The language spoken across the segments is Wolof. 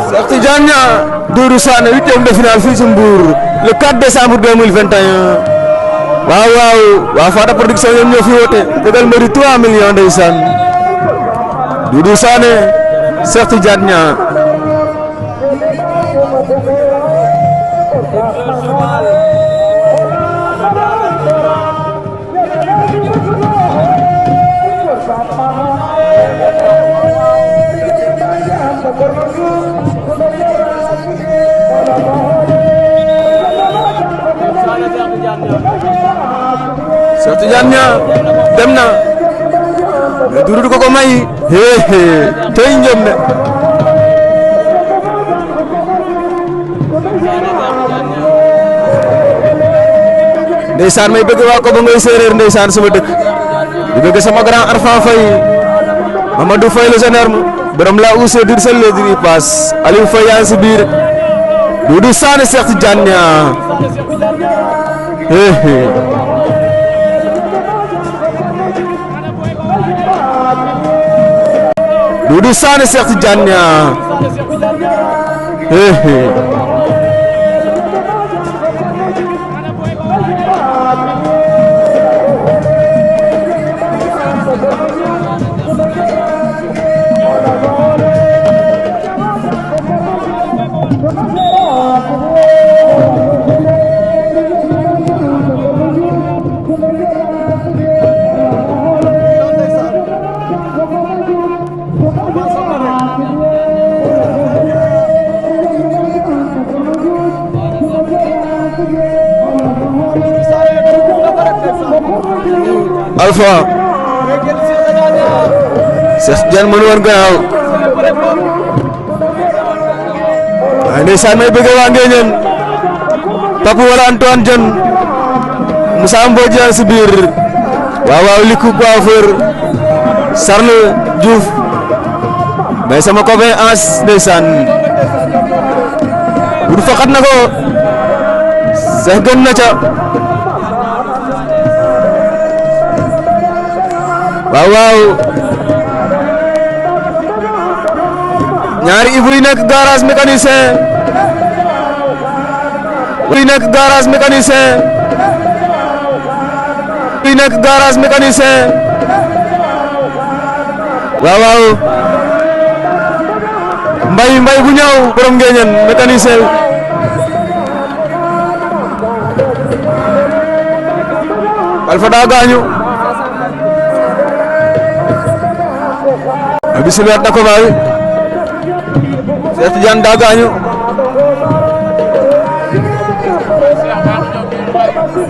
Cheikh Tidiane Doudou Sané 8e de finale fii ci Mbour le 4 décembre 2021 waaw waa Fata production ñoom ñoo fi woote tegal mbëri 3 millions ndeysaan Doudou Sané Cheikh Tidiane Cheikh Tidiane dem na mais Doudou du ko may tey njëm de ndeysaan may bëgg waa ko ba ngay séeréer ndeysaan sama dëkk di bëgg sama grand Arfan Faye Mamadou Faye le gendarme borom la ousé dir sel le diri pass Aliou Faye yaa si biir Doudou Sané Cheikh Tidiane Doudou Sané Cheikh Tidiane Alpha Cheikh Tidiane mënu woon gannaaw waaye ndeysaan may bëgg waa Ngéñeen Pape wala Antoine John Moussa Mbodj si biir waaw liku coiffeur Sarle Diouf mais sama copain As ndeysaan bu faxat na ko Cheikh gën na ca waaw ñaari Ibou yi nekk garage mécanicien waaw mbay bu ñaaw borom Ngéñeen mécanicien Alpha daa gaañu bisimilah na ko baay Cheikh Tidiane daa gaañu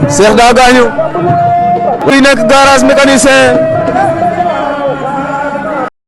Cheikh daa gaañu kuy nekk garage mécanicien